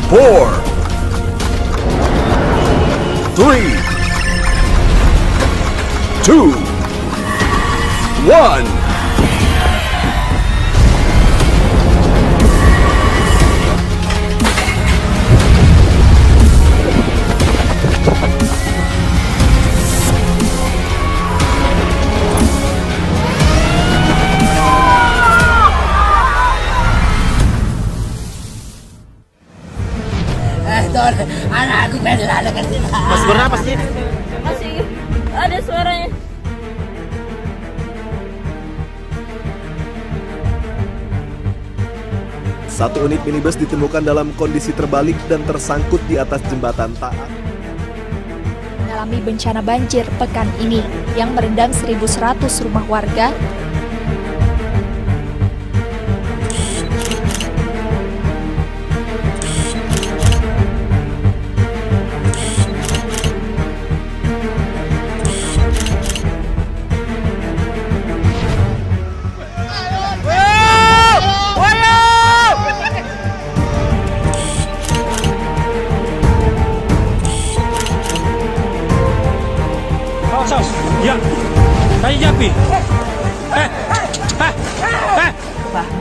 4, 3, 2, 1. Anak aku pengen lalakan sini. Mas berapa sih? Masih ada suaranya. Satu unit minibus ditemukan dalam kondisi terbalik dan tersangkut di atas jembatan Taat. Mengalami bencana banjir pekan ini yang merendam 1.100 rumah warga. Ya, kayu japi.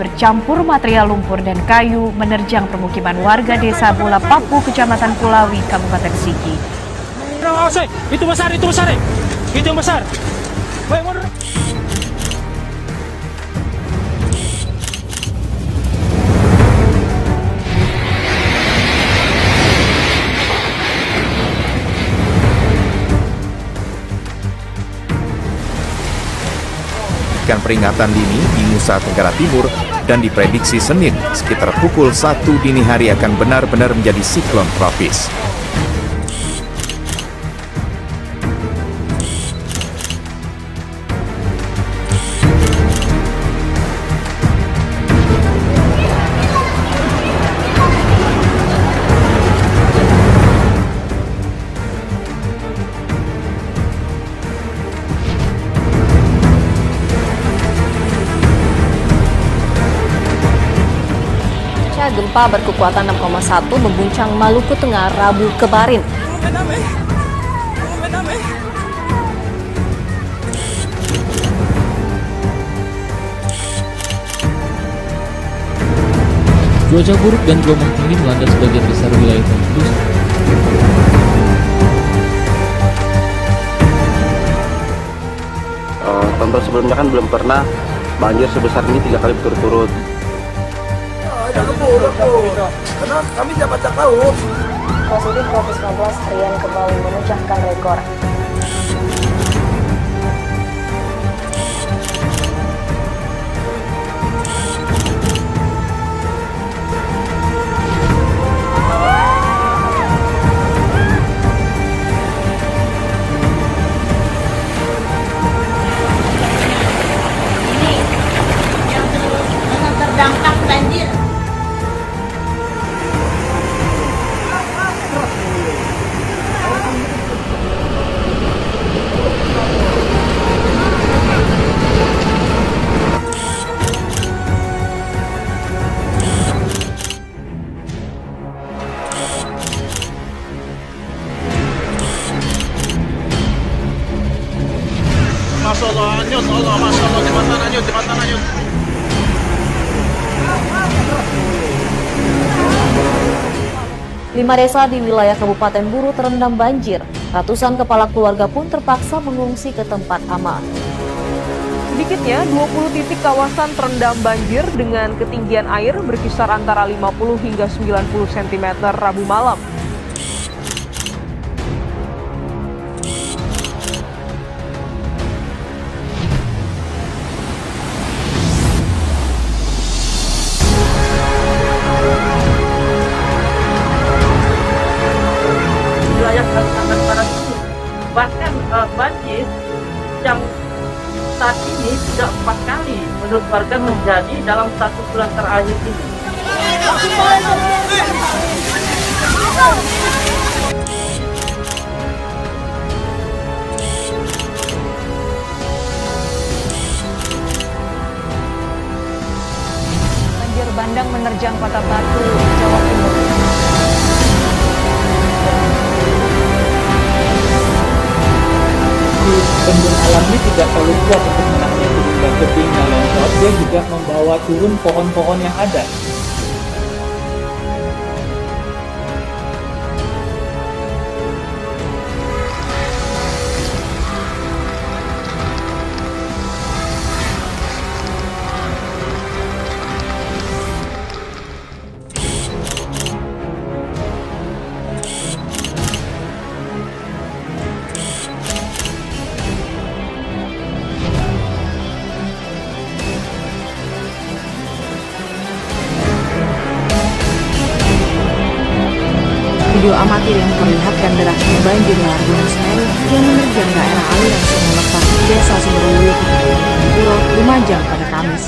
Bercampur material lumpur dan kayu menerjang permukiman warga desa Bola Papu, Kecamatan Kulawi, Kabupaten Sigi. Itu besar, itu besar. Itu yang besar. Baik, mundur. Peringatan dini di Nusa Tenggara Timur dan diprediksi Senin sekitar pukul 1 dini hari akan benar-benar menjadi siklon tropis. Gempa berkekuatan 6,1 mengguncang Maluku Tengah Rabu kemarin. Cuaca buruk dan gelombang tinggi melanda sebagian besar wilayah Bengkulu. Tahun sebelumnya kan belum pernah banjir sebesar ini 3 kali berturut-turut. Karena kami dapat tahu. Positif COVID-19 harian kembali memecahkan rekor. Ini yang terdampak banjir. Masya Allah, anyut, Allah, Masya Allah, jembatan anyut, jembatan anyut. Lima desa di wilayah Kabupaten Buru terendam banjir. Ratusan kepala keluarga pun terpaksa mengungsi ke tempat aman. Sedikitnya 20 titik kawasan terendam banjir dengan ketinggian air berkisar antara 50 hingga 90 cm Rabu malam. Wilayah Kalimantan Barat ini bahkan banjir yang saat ini sudah 4 kali menurut warga terjadi dalam 1 bulan terakhir ini. Banjir bandang menerjang Kota Batu, Jawa Timur. bendung alam ini tidak terlalu kuat untuk menahan ketika tebing dan longsor. Dia juga membawa turun pohon-pohon yang ada. Video amatir yang memperlihatkan derasnya banjir lahar Gunung Semeru yang menerjang daerah aliran Sungai Lepas, Desa Sumberwulu, Kecamatan Puro, Lumajang pada Kamis.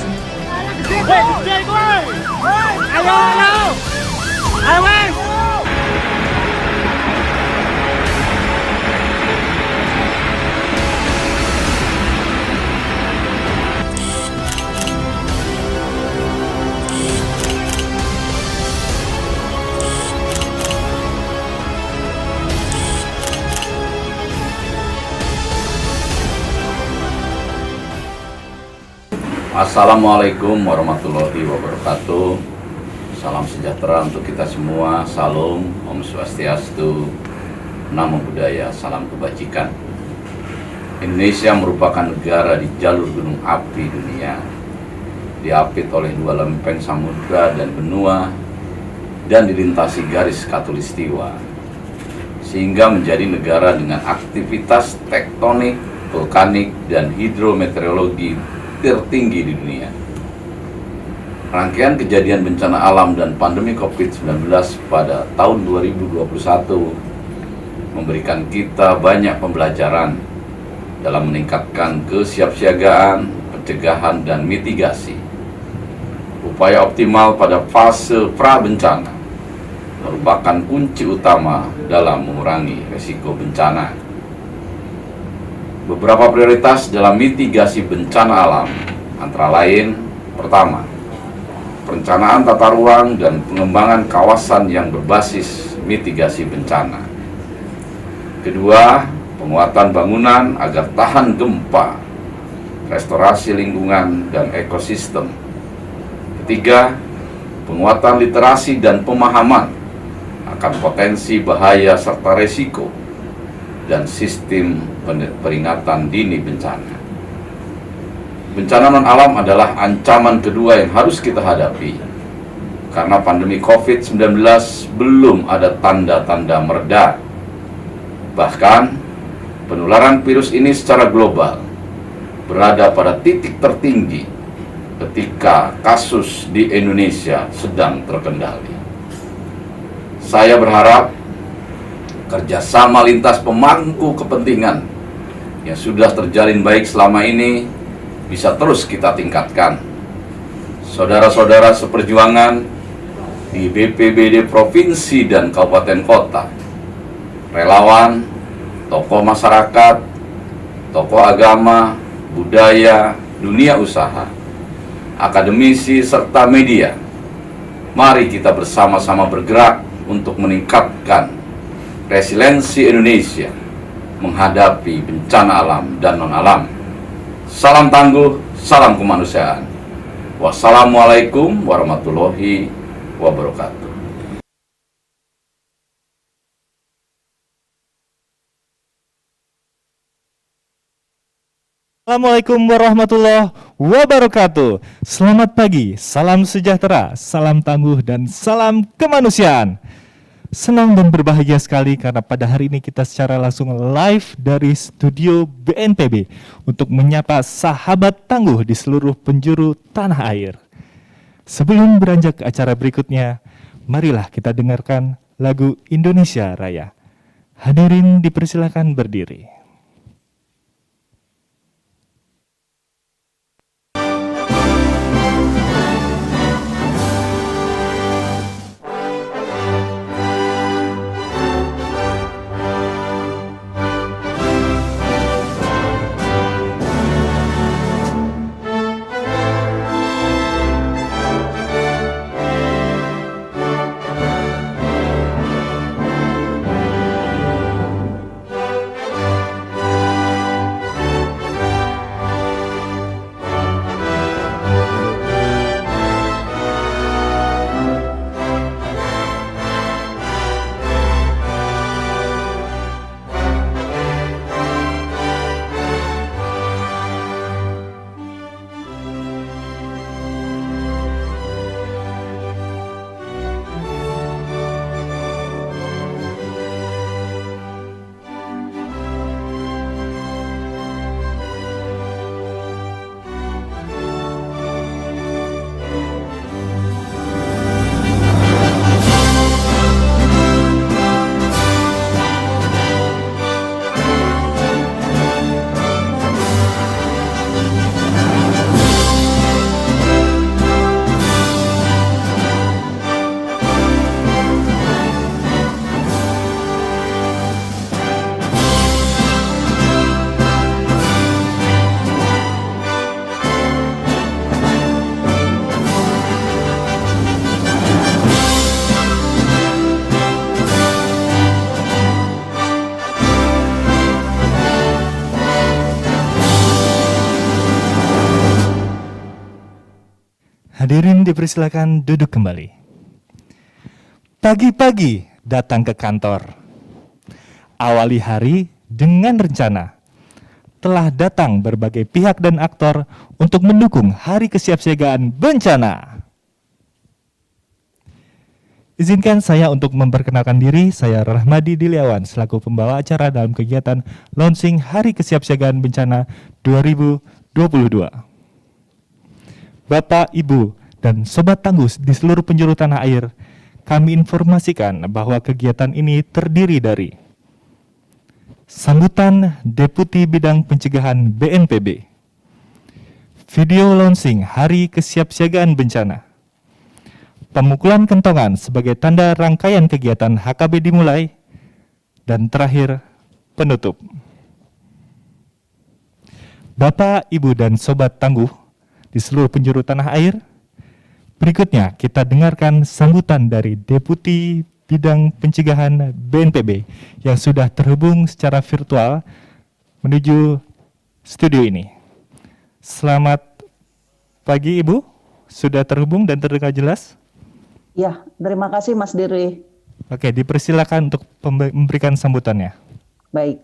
Assalamualaikum warahmatullahi wabarakatuh. Salam sejahtera untuk kita semua. Salam, Om Swastiastu, Namo Buddhaya, salam kebajikan. Indonesia merupakan negara di jalur gunung api dunia, diapit oleh dua lempeng samudra dan benua, dan dilintasi garis khatulistiwa, sehingga menjadi negara dengan aktivitas tektonik, vulkanik, dan hidrometeorologi tertinggi di dunia. Rangkaian kejadian bencana alam dan pandemi COVID-19 pada tahun 2021 memberikan kita banyak pembelajaran dalam meningkatkan kesiapsiagaan, pencegahan, dan mitigasi. Upaya optimal pada fase pra-bencana merupakan kunci utama dalam mengurangi risiko bencana. Beberapa prioritas dalam mitigasi bencana alam antara lain: pertama, perencanaan tata ruang dan pengembangan kawasan yang berbasis mitigasi bencana. Kedua, penguatan bangunan agar tahan gempa, restorasi lingkungan dan ekosistem. Ketiga, penguatan literasi dan pemahaman akan potensi bahaya serta resiko dan sistem peringatan dini bencana. Bencana non-alam adalah ancaman kedua yang harus kita hadapi, karena pandemi COVID-19 belum ada tanda-tanda mereda. Bahkan, penularan virus ini secara global berada pada titik tertinggi ketika kasus di Indonesia sedang terkendali. Saya berharap kerjasama lintas pemangku kepentingan yang sudah terjalin baik selama ini bisa terus kita tingkatkan. Saudara-saudara seperjuangan di BPBD Provinsi dan Kabupaten Kota, relawan, tokoh masyarakat, tokoh agama, budaya, dunia usaha, akademisi, serta media, mari kita bersama-sama bergerak untuk meningkatkan resiliensi Indonesia menghadapi bencana alam dan non-alam. Salam tangguh, salam kemanusiaan. Wassalamualaikum warahmatullahi wabarakatuh. Assalamualaikum warahmatullahi wabarakatuh. Selamat pagi, salam sejahtera, salam tangguh, dan salam kemanusiaan. Senang dan berbahagia sekali karena pada hari ini kita secara langsung live dari studio BNPB untuk menyapa sahabat tangguh di seluruh penjuru tanah air. Sebelum beranjak ke acara berikutnya, marilah kita dengarkan lagu Indonesia Raya. Hadirin dipersilakan berdiri. Hadirin dipersilakan duduk kembali. Pagi-pagi datang ke kantor. Awali hari dengan rencana. Telah datang berbagai pihak dan aktor untuk mendukung Hari Kesiapsiagaan Bencana. Izinkan saya untuk memperkenalkan diri, saya Rahmadi Diliawan selaku pembawa acara dalam kegiatan launching Hari Kesiapsiagaan Bencana 2022. Bapak, Ibu, dan Sobat Tangguh di seluruh penjuru tanah air, kami informasikan bahwa kegiatan ini terdiri dari sambutan Deputi Bidang Pencegahan BNPB, video launching Hari Kesiapsiagaan Bencana, pemukulan kentongan sebagai tanda rangkaian kegiatan HKB dimulai, dan terakhir penutup. Bapak, Ibu, dan Sobat Tangguh di seluruh penjuru tanah air, berikutnya kita dengarkan sambutan dari Deputi Bidang Pencegahan BNPB yang sudah terhubung secara virtual menuju studio ini. Selamat pagi Ibu, sudah terhubung dan terdengar jelas? Ya, terima kasih Mas Diri. Oke, dipersilakan untuk memberikan sambutannya. Baik,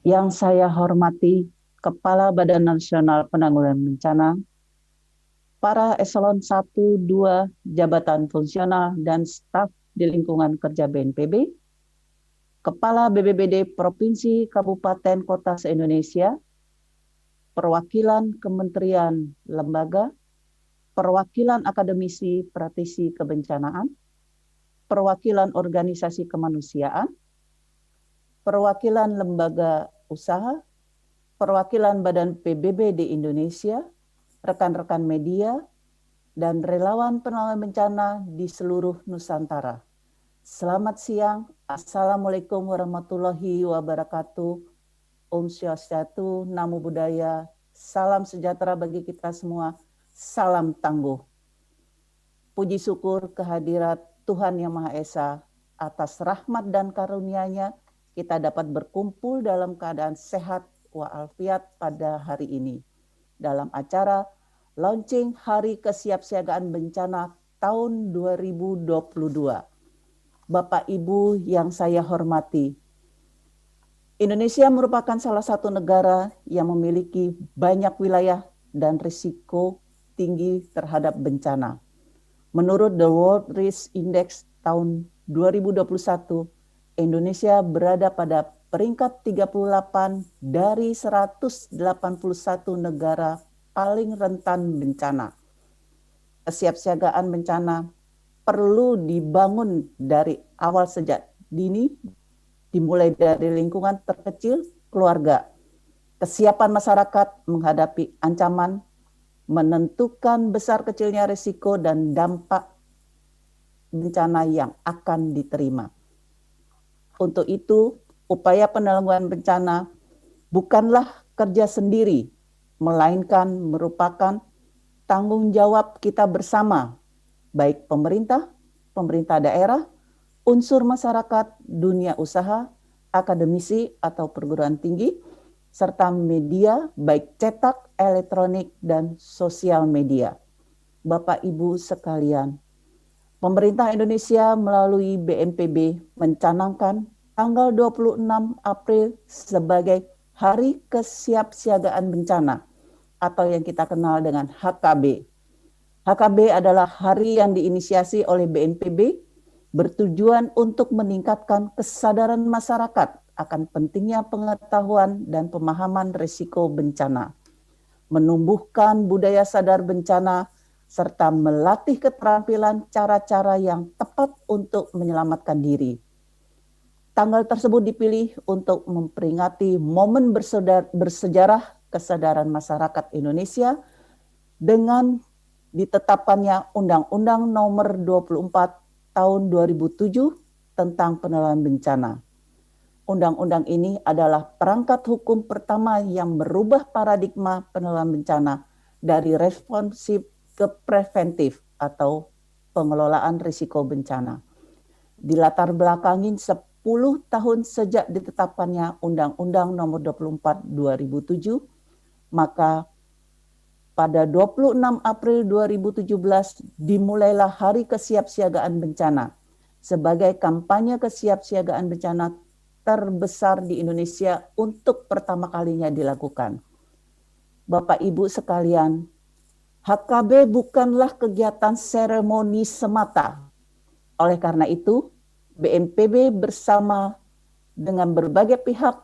yang saya hormati Kepala Badan Nasional Penanggulangan Bencana, para eselon 1, 2, jabatan fungsional dan staf di lingkungan kerja BNPB, Kepala BBBD Provinsi Kabupaten Kota se-Indonesia, perwakilan kementerian lembaga, perwakilan akademisi praktisi kebencanaan, perwakilan organisasi kemanusiaan, perwakilan lembaga usaha, perwakilan Badan PBB di Indonesia, rekan-rekan media, dan relawan penanggulangan bencana di seluruh Nusantara. Selamat siang, Assalamualaikum warahmatullahi wabarakatuh. Om Swastiastu, Namo Buddhaya, salam sejahtera bagi kita semua, salam tangguh. Puji syukur kehadirat Tuhan Yang Maha Esa, atas rahmat dan karunia-Nya kita dapat berkumpul dalam keadaan sehat walafiat pada hari ini dalam acara launching Hari Kesiapsiagaan Bencana tahun 2022. Bapak Ibu yang saya hormati, Indonesia merupakan salah satu negara yang memiliki banyak wilayah dan risiko tinggi terhadap bencana. Menurut The World Risk Index tahun 2021, Indonesia berada pada peringkat 38 dari 181 negara paling rentan bencana. Kesiapsiagaan bencana perlu dibangun dari awal sejak dini, dimulai dari lingkungan terkecil, keluarga. Kesiapan masyarakat menghadapi ancaman, menentukan besar kecilnya risiko dan dampak bencana yang akan diterima. Untuk itu, upaya penanggulangan bencana bukanlah kerja sendiri, melainkan merupakan tanggung jawab kita bersama, baik pemerintah, pemerintah daerah, unsur masyarakat, dunia usaha, akademisi atau perguruan tinggi, serta media baik cetak, elektronik, dan sosial media. Bapak Ibu sekalian, pemerintah Indonesia melalui BNPB mencanangkan tanggal 26 April sebagai Hari Kesiapsiagaan Bencana atau yang kita kenal dengan HKB. HKB adalah hari yang diinisiasi oleh BNPB bertujuan untuk meningkatkan kesadaran masyarakat akan pentingnya pengetahuan dan pemahaman risiko bencana, menumbuhkan budaya sadar bencana, serta melatih keterampilan cara-cara yang tepat untuk menyelamatkan diri. Tanggal tersebut dipilih untuk memperingati momen bersejarah kesadaran masyarakat Indonesia dengan ditetapkannya Undang-Undang Nomor 24 Tahun 2007 tentang penanggulangan bencana. Undang-undang ini adalah perangkat hukum pertama yang merubah paradigma penanggulangan bencana dari responsif ke preventif atau pengelolaan risiko bencana. Dilatar belakangin 10 tahun sejak ditetapkannya Undang-Undang Nomor 24 2007, maka pada 26 April 2017 dimulailah Hari Kesiapsiagaan Bencana sebagai kampanye kesiapsiagaan bencana terbesar di Indonesia untuk pertama kalinya dilakukan. Bapak Ibu sekalian, HKB bukanlah kegiatan seremoni semata. Oleh karena itu, BNPB bersama dengan berbagai pihak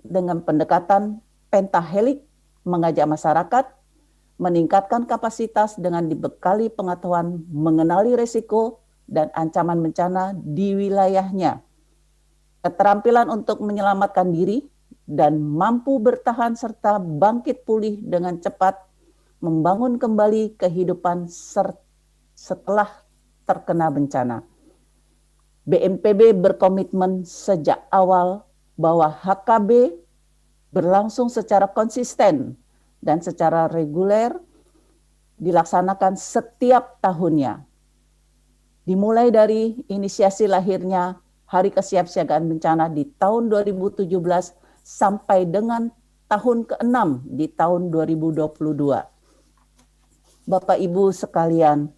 dengan pendekatan pentahelik mengajak masyarakat meningkatkan kapasitas dengan dibekali pengetahuan mengenali risiko dan ancaman bencana di wilayahnya, keterampilan untuk menyelamatkan diri dan mampu bertahan serta bangkit pulih dengan cepat, membangun kembali kehidupan setelah terkena bencana. BNPB berkomitmen sejak awal bahwa HKB berlangsung secara konsisten dan secara reguler dilaksanakan setiap tahunnya. Dimulai dari inisiasi lahirnya Hari Kesiapsiagaan Bencana di tahun 2017 sampai dengan tahun ke-6 di tahun 2022. Bapak Ibu sekalian,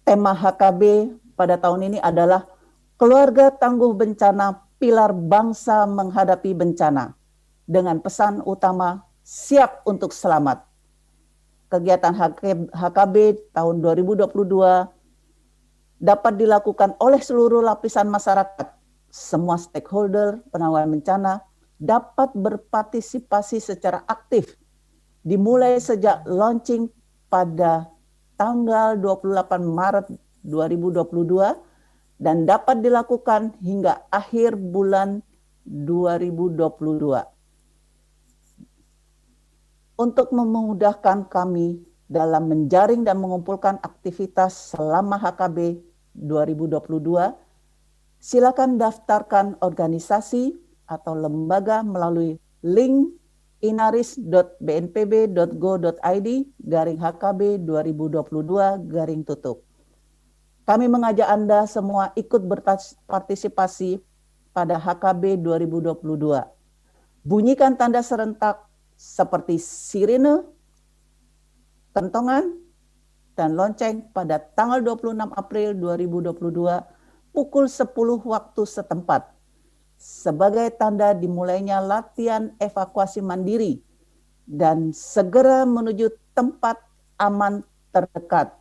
tema HKB pada tahun ini adalah Keluarga Tangguh Bencana, Pilar Bangsa Menghadapi Bencana, dengan pesan utama siap untuk selamat. Kegiatan HKB tahun 2022 dapat dilakukan oleh seluruh lapisan masyarakat. Semua stakeholder penanggulangan bencana dapat berpartisipasi secara aktif, dimulai sejak launching pada tanggal 28 Maret 2022 dan dapat dilakukan hingga akhir bulan 2022. Untuk memudahkan kami dalam menjaring dan mengumpulkan aktivitas selama HKB 2022, silakan daftarkan organisasi atau lembaga melalui link inaris.bnpb.go.id/HKB 2022/tutup. Kami mengajak Anda semua ikut berpartisipasi pada HKB 2022. Bunyikan tanda serentak seperti sirine, kentongan, dan lonceng pada tanggal 26 April 2022 pukul 10 waktu setempat sebagai tanda dimulainya latihan evakuasi mandiri dan segera menuju tempat aman terdekat.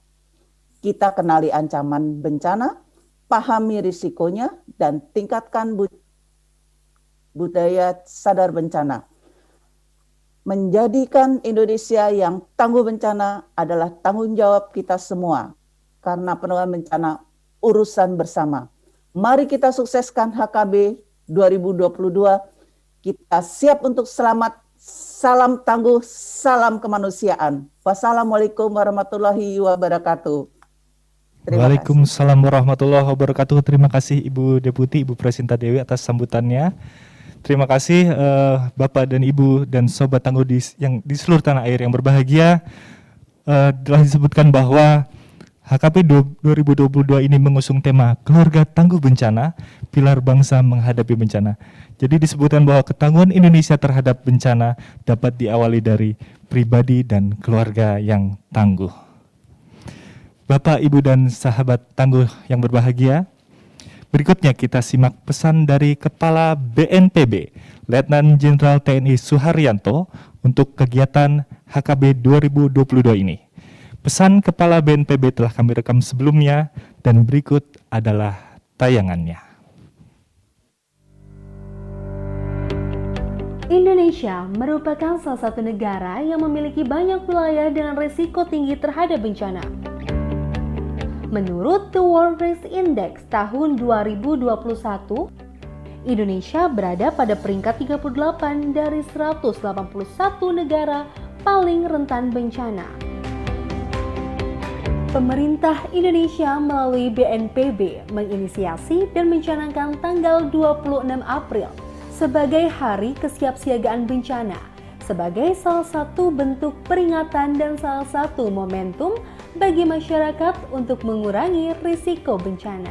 Kita kenali ancaman bencana, pahami risikonya, dan tingkatkan budaya sadar bencana. Menjadikan Indonesia yang tangguh bencana adalah tanggung jawab kita semua, karena penanggulangan bencana urusan bersama. Mari kita sukseskan HKB 2022. Kita siap untuk selamat. Salam tangguh, salam kemanusiaan. Wassalamualaikum warahmatullahi wabarakatuh. Waalaikumsalam warahmatullahi wabarakatuh. Terima kasih Ibu Deputi, Ibu Presinta Dewi atas sambutannya. Terima kasih Bapak dan Ibu dan Sobat Tangguh yang di seluruh tanah air yang berbahagia. Telah disebutkan bahwa HKB 2022 ini mengusung tema Keluarga Tangguh Bencana, Pilar Bangsa Menghadapi Bencana. Jadi disebutkan bahwa ketangguhan Indonesia terhadap bencana dapat diawali dari pribadi dan keluarga yang tangguh. Bapak, Ibu, dan sahabat tangguh yang berbahagia, berikutnya kita simak pesan dari Kepala BNPB, Letnan Jenderal TNI Suharyanto untuk kegiatan HKB 2022 ini. Pesan Kepala BNPB telah kami rekam sebelumnya dan berikut adalah tayangannya. Indonesia merupakan salah satu negara yang memiliki banyak wilayah dengan risiko tinggi terhadap bencana. Menurut The World Risk Index tahun 2021, Indonesia berada pada peringkat 38 dari 181 negara paling rentan bencana. Pemerintah Indonesia melalui BNPB menginisiasi dan mencanangkan tanggal 26 April sebagai Hari Kesiapsiagaan Bencana, sebagai salah satu bentuk peringatan dan salah satu momentum bagi masyarakat untuk mengurangi risiko bencana.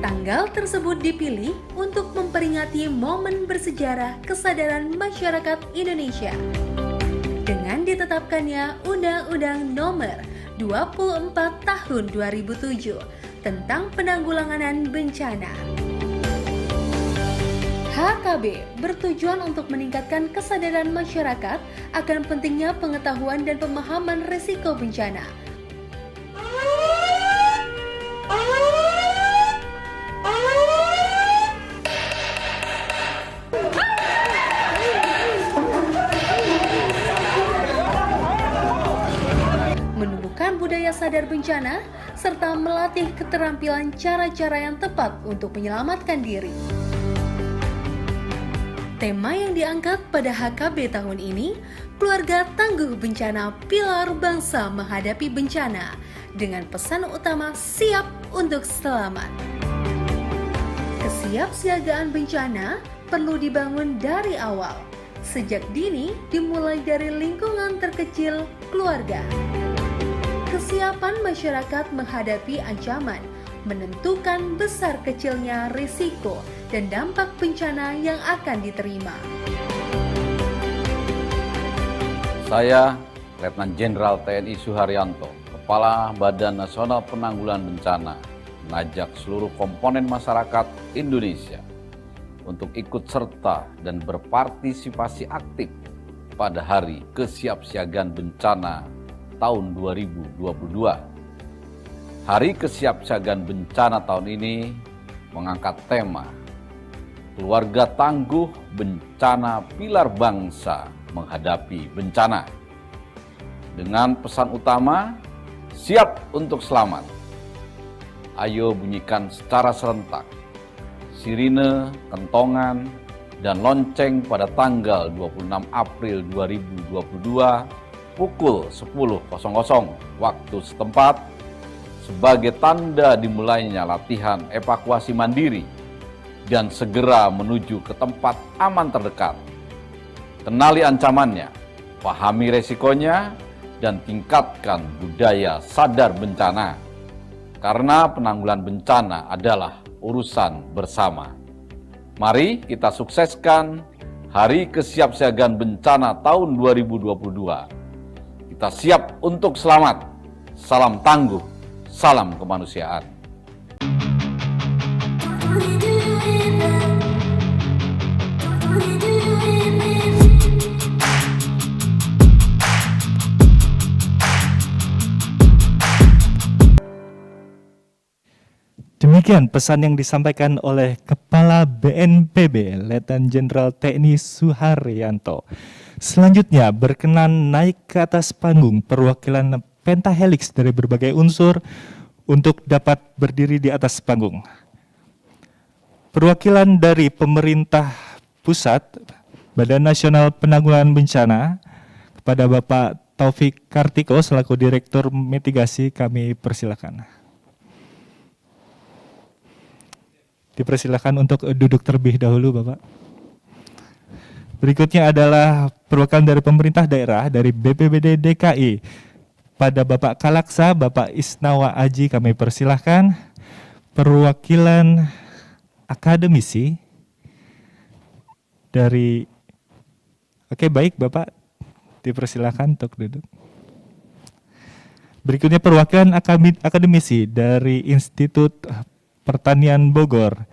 Tanggal tersebut dipilih untuk memperingati momen bersejarah kesadaran masyarakat Indonesia. Dengan ditetapkannya Undang-Undang Nomor 24 Tahun 2007 tentang Penanggulangan Bencana. HKB bertujuan untuk meningkatkan kesadaran masyarakat akan pentingnya pengetahuan dan pemahaman risiko bencana. Menumbuhkan budaya sadar bencana, serta melatih keterampilan cara-cara yang tepat untuk menyelamatkan diri. Tema yang diangkat pada HKB tahun ini, Keluarga Tangguh Bencana Pilar Bangsa Menghadapi Bencana, dengan pesan utama siap untuk selamat. Kesiapsiagaan bencana perlu dibangun dari awal, sejak dini dimulai dari lingkungan terkecil keluarga. Kesiapan masyarakat menghadapi ancaman menentukan besar kecilnya risiko dan dampak bencana yang akan diterima. Saya, Letnan Jenderal TNI Suharyanto, Kepala Badan Nasional Penanggulangan Bencana, mengajak seluruh komponen masyarakat Indonesia untuk ikut serta dan berpartisipasi aktif pada Hari Kesiapsiagaan Bencana tahun 2022. Hari Kesiapsiagaan Bencana tahun ini mengangkat tema Keluarga Tangguh Bencana Pilar Bangsa Menghadapi Bencana, dengan pesan utama siap untuk selamat. Ayo bunyikan secara serentak sirine, kentongan, dan lonceng pada tanggal 26 April 2022 pukul 10.00 waktu setempat sebagai tanda dimulainya latihan evakuasi mandiri dan segera menuju ke tempat aman terdekat. Kenali ancamannya, pahami resikonya, dan tingkatkan budaya sadar bencana. Karena penanggulangan bencana adalah urusan bersama. Mari kita sukseskan Hari Kesiapsiagaan Bencana tahun 2022. Kita siap untuk selamat. Salam tangguh, salam kemanusiaan. Demikian pesan yang disampaikan oleh Kepala BNPB Letnan Jenderal TNI Suharyanto. Selanjutnya berkenan naik ke atas panggung perwakilan Pentahelix dari berbagai unsur untuk dapat berdiri di atas panggung. Perwakilan dari pemerintah pusat, Badan Nasional Penanggulangan Bencana, kepada Bapak Taufik Kartiko selaku Direktur Mitigasi, kami persilakan. Dipersilakan untuk duduk terlebih dahulu, Bapak. Berikutnya adalah perwakilan dari pemerintah daerah dari BPBD DKI. Pada Bapak Kalaksa, Bapak Isnawa Aji, kami persilakan. Perwakilan akademisi dari baik Bapak, dipersilakan untuk duduk. Berikutnya perwakilan akademisi dari Institut Pertanian Bogor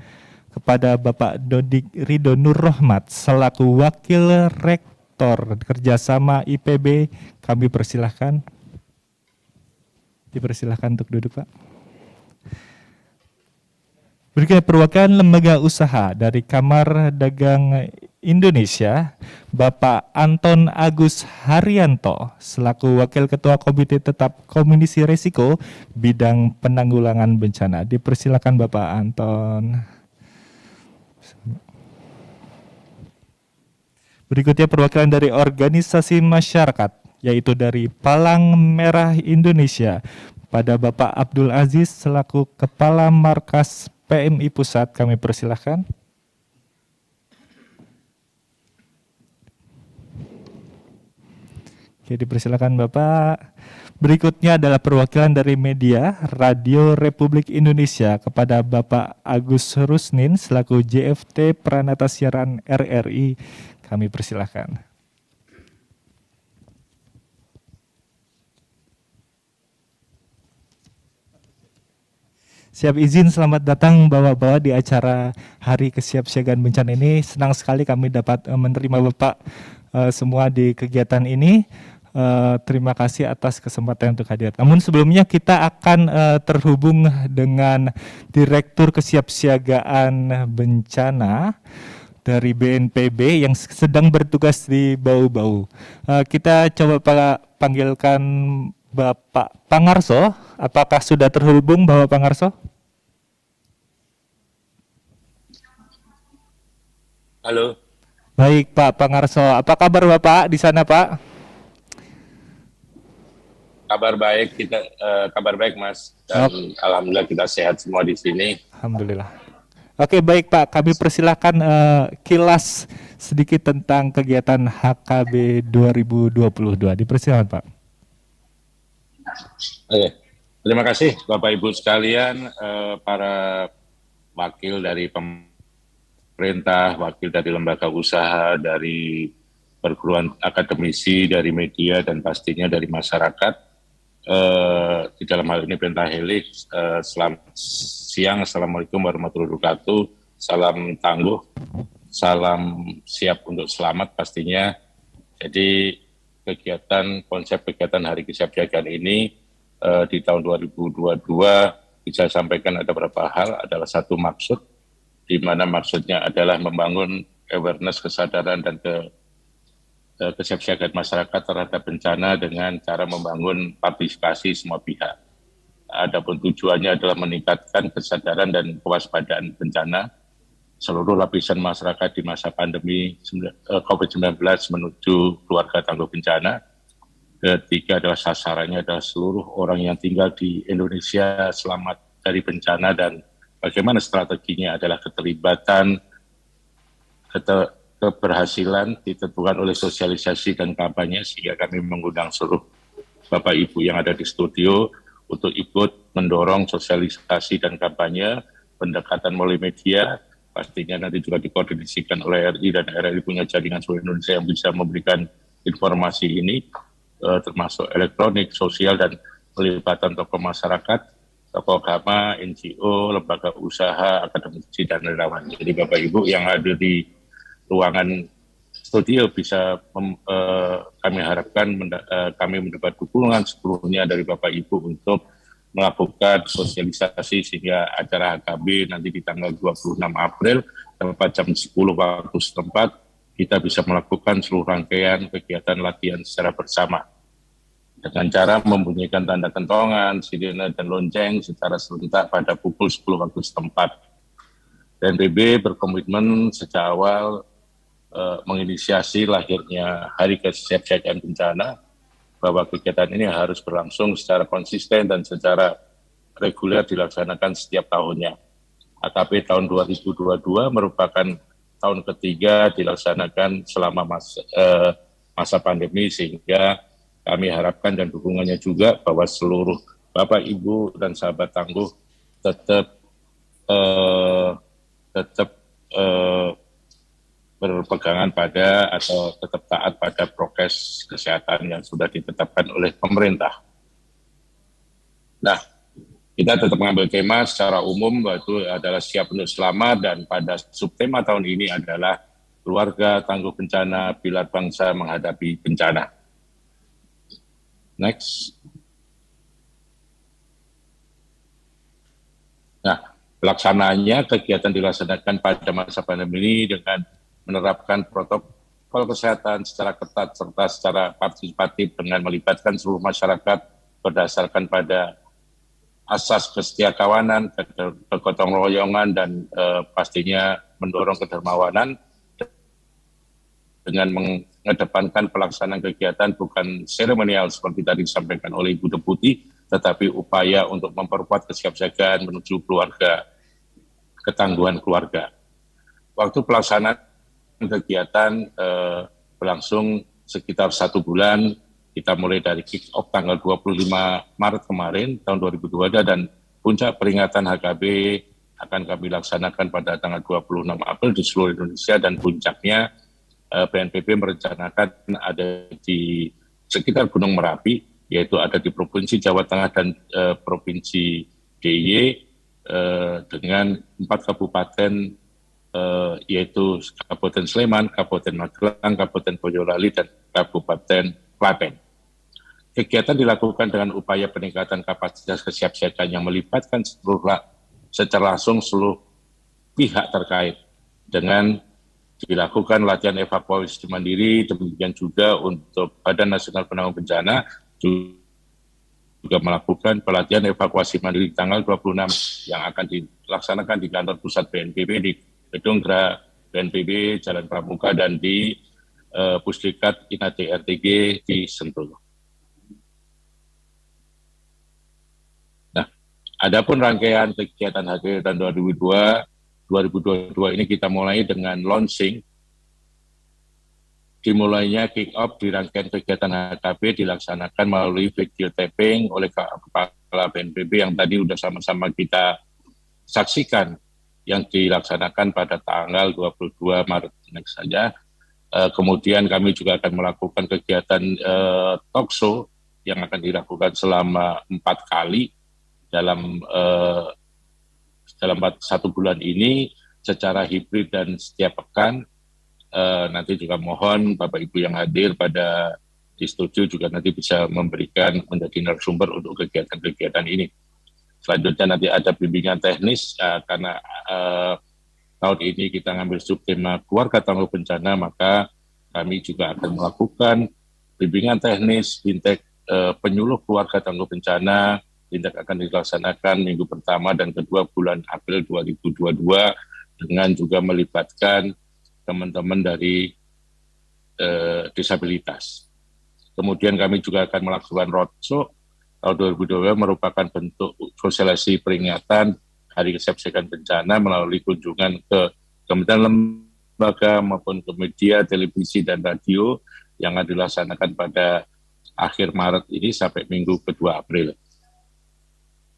kepada Bapak Dodik Ridho Nur Rahmat selaku Wakil Rektor Kerjasama IPB, kami persilahkan. Dipersilahkan untuk duduk, Pak. Berikutnya perwakilan lembaga usaha dari Kamar Dagang Indonesia, Bapak Anton Agus Haryanto selaku Wakil Ketua Komite Tetap Komisi Risiko Bidang Penanggulangan Bencana. Dipersilakan Bapak Anton. Berikutnya perwakilan dari organisasi masyarakat, yaitu dari Palang Merah Indonesia, pada Bapak Abdul Aziz selaku Kepala Markas PMI Pusat, kami persilahkan. Oke, dipersilakan Bapak. Berikutnya adalah perwakilan dari media Radio Republik Indonesia kepada Bapak Agus Rusnin selaku JFT Pranata Siaran RRI, kami persilahkan. Siap izin, selamat datang Bapak-Bapak di acara Hari Kesiapsiagaan Bencana ini. Senang sekali kami dapat menerima Bapak semua di kegiatan ini. Terima kasih atas kesempatan untuk hadir. Namun sebelumnya kita akan terhubung dengan Direktur Kesiapsiagaan Bencana dari BNPB yang sedang bertugas di Bau-Bau. Kita coba panggilkan Bapak Pangarso. Apakah sudah terhubung Bapak Pangarso? Halo. Baik Pak Pangarso, apa kabar Bapak di sana Pak? Kabar baik, kabar baik Mas. Dan alhamdulillah kita sehat semua di sini. Alhamdulillah. Oke baik Pak, kami persilahkan kilas sedikit tentang kegiatan HKB 2022. Dipersilakan Pak. Oke, terima kasih Bapak Ibu sekalian, para wakil dari pemerintah, wakil dari lembaga usaha, dari perguruan akademisi, dari media, dan pastinya dari masyarakat. Di dalam hal ini Pentahelix, selamat siang, Assalamualaikum warahmatullahi wabarakatuh, salam tangguh, salam siap untuk selamat pastinya. Jadi konsep kegiatan Hari Kesiapsiagaan ini di tahun 2022 bisa sampaikan ada beberapa hal, adalah satu maksud, di mana maksudnya adalah membangun awareness, kesadaran, dan kesiapsiagaan masyarakat terhadap bencana dengan cara membangun partisipasi semua pihak. Adapun tujuannya adalah meningkatkan kesadaran dan kewaspadaan bencana seluruh lapisan masyarakat di masa pandemi COVID-19 menuju keluarga tangguh bencana. Ketiga adalah sasarannya adalah seluruh orang yang tinggal di Indonesia selamat dari bencana, dan bagaimana strateginya adalah keterlibatan, keberhasilan ditentukan oleh sosialisasi dan kampanye, sehingga kami mengundang seluruh Bapak Ibu yang ada di studio untuk ikut mendorong sosialisasi dan kampanye, pendekatan melalui media, pastinya nanti juga dikoordinasikan oleh RI, dan RI punya jaringan seluruh Indonesia yang bisa memberikan informasi ini, termasuk elektronik, sosial, dan pelibatan tokoh masyarakat, tokoh agama, NGO, lembaga usaha, akademisi, dan relawan. Jadi Bapak Ibu yang ada di ruangan studio bisa kami harapkan kami mendapat dukungan sepenuhnya dari Bapak Ibu untuk melakukan sosialisasi, sehingga acara HKB nanti di tanggal 26 April tepat jam 10 waktu setempat kita bisa melakukan seluruh rangkaian kegiatan latihan secara bersama dengan cara membunyikan tanda kentongan, sirene, dan lonceng secara serentak pada pukul 10 waktu setempat. BNPB berkomitmen sejak awal menginisiasi lahirnya Hari Kesiapsiagaan Bencana, bahwa kegiatan ini harus berlangsung secara konsisten dan secara reguler dilaksanakan setiap tahunnya. HKB tahun 2022 merupakan tahun ketiga dilaksanakan selama masa pandemi, sehingga kami harapkan dan dukungannya juga bahwa seluruh Bapak, Ibu, dan sahabat tangguh tetap berpegangan pada atau tetap taat pada prokes kesehatan yang sudah ditetapkan oleh pemerintah. Nah, kita tetap mengambil tema secara umum, yaitu adalah siap untuk selamat, dan pada subtema tahun ini adalah keluarga tangguh bencana, pilar bangsa menghadapi bencana. Next. Nah, pelaksanaannya kegiatan dilaksanakan pada masa pandemi ini dengan menerapkan protokol kesehatan secara ketat serta secara partisipatif dengan melibatkan seluruh masyarakat berdasarkan pada asas kesetiakawanan, kegotong royongan, dan pastinya mendorong kedermawanan dengan mengedepankan pelaksanaan kegiatan bukan seremonial seperti tadi disampaikan oleh Ibu Deputi, tetapi upaya untuk memperkuat kesiapsiagaan menuju keluarga, ketangguhan keluarga. Waktu pelaksanaan kegiatan berlangsung sekitar 1 bulan. Kita mulai dari kick off tanggal 25 Maret kemarin tahun 2022, dan puncak peringatan HKB akan kami laksanakan pada tanggal 26 April di seluruh Indonesia, dan puncaknya BNPB merencanakan ada di sekitar Gunung Merapi, yaitu ada di Provinsi Jawa Tengah dan Provinsi DIY, dengan 4 kabupaten yaitu Kabupaten Sleman, Kabupaten Magelang, Kabupaten Boyolali, dan Kabupaten Klaten. Kegiatan dilakukan dengan upaya peningkatan kapasitas kesiapsiagaan yang melibatkan secara langsung seluruh pihak terkait dengan dilakukan latihan evakuasi mandiri, demikian juga untuk Badan Nasional Penanggulangan Bencana juga melakukan pelatihan evakuasi mandiri di tanggal 26 yang akan dilaksanakan di kantor pusat BNPB di Gedung Gerak BNPB Jalan Pramuka dan di Pusdikat Inati RTG di Sentul. Nah, adapun rangkaian kegiatan HKB tahun 2022 ini kita mulai dengan launching. Dimulainya kick-off di rangkaian kegiatan HKB dilaksanakan melalui video taping oleh Kepala BNPB yang tadi sudah sama-sama kita saksikan yang dilaksanakan pada tanggal 22 Maret ini saja. Kemudian kami juga akan melakukan kegiatan talk show yang akan dilakukan selama 4 kali dalam 1 bulan ini secara hibrid dan setiap pekan. Nanti juga mohon Bapak Ibu yang hadir di studio juga nanti bisa menjadi narasumber untuk kegiatan-kegiatan ini. Selanjutnya nanti ada bimbingan teknis karena tahun ini kita ngambil subtema keluarga tangguh bencana, maka kami juga akan melakukan bimbingan teknis fintech penyuluh keluarga tangguh bencana. Tindak akan dilaksanakan minggu pertama dan kedua bulan April 2022 dengan juga melibatkan teman-teman dari disabilitas. Kemudian kami juga akan melakukan roadshow tahun 2022 merupakan bentuk sosialisasi peringatan Hari Kesiapsiagaan Bencana melalui kunjungan ke kementerian lembaga maupun ke media, televisi, dan radio yang akan dilaksanakan pada akhir Maret ini sampai minggu kedua April.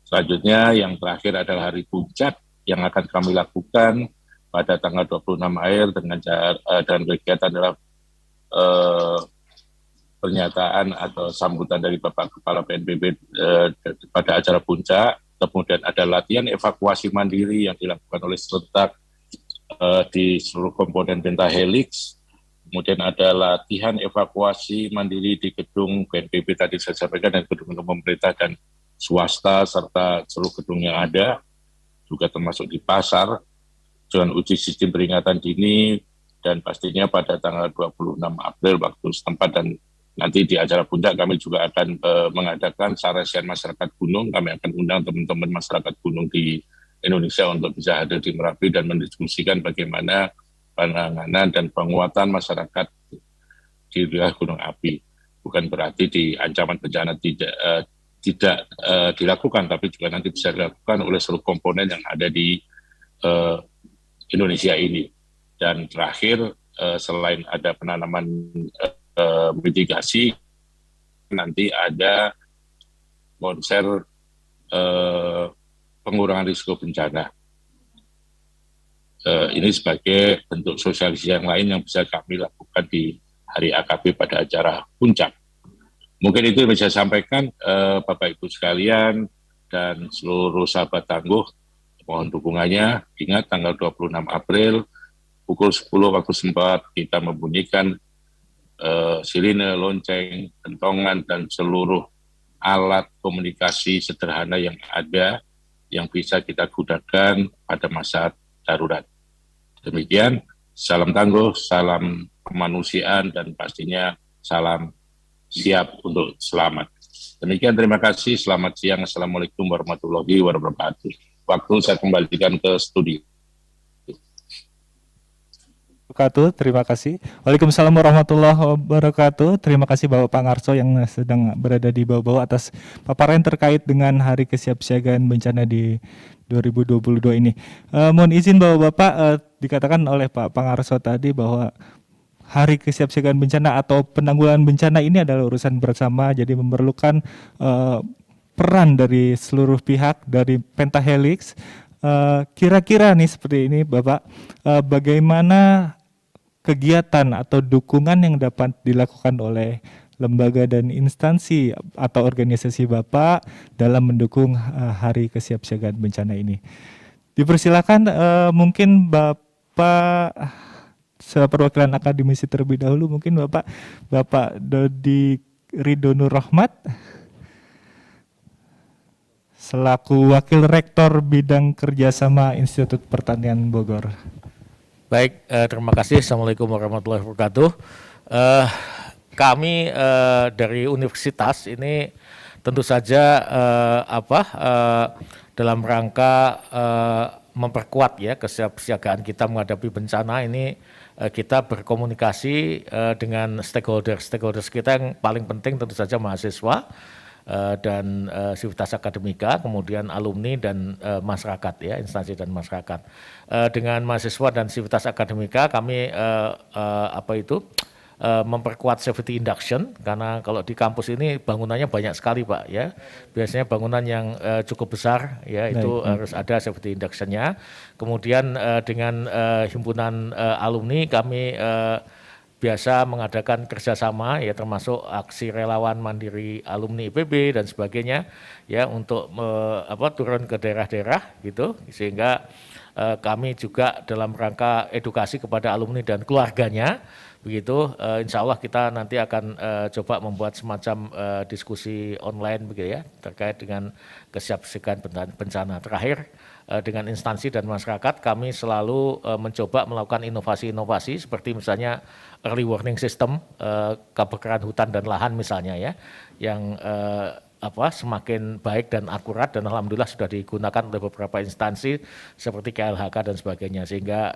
Selanjutnya yang terakhir adalah hari puncak yang akan kami lakukan pada tanggal 26 Akhir dengan kegiatan adalah pernyataan atau sambutan dari Bapak Kepala BNPB pada acara puncak. Kemudian ada latihan evakuasi mandiri yang dilakukan oleh serentak di seluruh komponen pentahelix. Kemudian ada latihan evakuasi mandiri di gedung BNPB tadi saya sampaikan dan gedung-gedung pemerintah dan swasta serta seluruh gedung yang ada, juga termasuk di pasar, dengan uji sistem peringatan dini, dan pastinya pada tanggal 26 April waktu setempat. Dan nanti di acara puncak kami juga akan mengadakan saresian masyarakat gunung. Kami akan undang teman-teman masyarakat gunung di Indonesia untuk bisa hadir di Merapi dan mendiskusikan bagaimana penanganan dan penguatan masyarakat di wilayah gunung api. Bukan berarti di ancaman bencana tidak dilakukan, tapi juga nanti bisa dilakukan oleh seluruh komponen yang ada di Indonesia ini. Dan terakhir, selain ada penanaman mitigasi, nanti ada konser pengurangan risiko bencana. Ini sebagai bentuk sosialisasi yang lain yang bisa kami lakukan di Hari AKB pada acara puncak. Mungkin itu yang bisa saya sampaikan, Bapak Ibu sekalian dan seluruh sahabat tangguh, mohon dukungannya. Ingat tanggal 26 April pukul 10 waktu setempat kita membunyikan sirine, lonceng, kentongan, dan seluruh alat komunikasi sederhana yang ada yang bisa kita gunakan pada masa darurat. Demikian, salam tangguh, salam kemanusiaan, dan pastinya salam siap untuk selamat. Demikian, terima kasih. Selamat siang. Assalamualaikum warahmatullahi wabarakatuh. Waktu saya kembalikan ke studio. Terima kasih. Waalaikumsalam warahmatullahi wabarakatuh. Terima kasih Bapak Pangarso yang sedang berada di bawah-bawah atas paparan terkait dengan Hari Kesiapsiagaan Bencana di 2022 ini. Mohon izin Bapak-Bapak, dikatakan oleh Pak Pangarso tadi bahwa Hari Kesiapsiagaan Bencana atau penanggulangan bencana ini adalah urusan bersama, jadi memerlukan peran dari seluruh pihak, dari pentahelix. Kira-kira nih seperti ini Bapak, bagaimana kegiatan atau dukungan yang dapat dilakukan oleh lembaga dan instansi atau organisasi Bapak dalam mendukung Hari Kesiapsiagaan Bencana ini. Dipersilakan mungkin Bapak seperwakilan akademisi terlebih dahulu, mungkin Bapak Dodi Ridho Nur Rahmat selaku Wakil Rektor Bidang Kerjasama Institut Pertanian Bogor. Baik, terima kasih. Assalamualaikum warahmatullahi wabarakatuh. Kami dari universitas ini tentu saja dalam rangka memperkuat ya kesiapsiagaan kita menghadapi bencana ini, kita berkomunikasi dengan stakeholders kita yang paling penting tentu saja mahasiswa dan sivitas akademika, kemudian alumni dan masyarakat ya, instansi dan masyarakat. Dengan mahasiswa dan sivitas akademika kami memperkuat safety induction, karena kalau di kampus ini bangunannya banyak sekali Pak ya, biasanya bangunan yang cukup besar ya, itu harus ada safety induction-nya. Kemudian dengan himpunan alumni kami biasa mengadakan kerjasama ya, termasuk aksi relawan mandiri alumni IPB dan sebagainya ya, untuk turun ke daerah-daerah gitu, sehingga kami juga dalam rangka edukasi kepada alumni dan keluarganya begitu. Insya Allah kita nanti akan coba membuat semacam diskusi online begitu ya, terkait dengan kesiapsiagaan bencana. Terakhir, dengan instansi dan masyarakat kami selalu mencoba melakukan inovasi-inovasi seperti misalnya early warning system, kebakaran hutan dan lahan misalnya ya, yang semakin baik dan akurat, dan alhamdulillah sudah digunakan oleh beberapa instansi seperti KLHK dan sebagainya, sehingga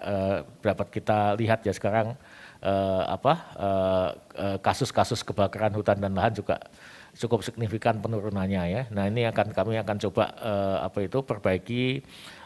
dapat kita lihat ya sekarang kasus-kasus kebakaran hutan dan lahan juga cukup signifikan penurunannya ya. Nah, ini kami akan coba perbaiki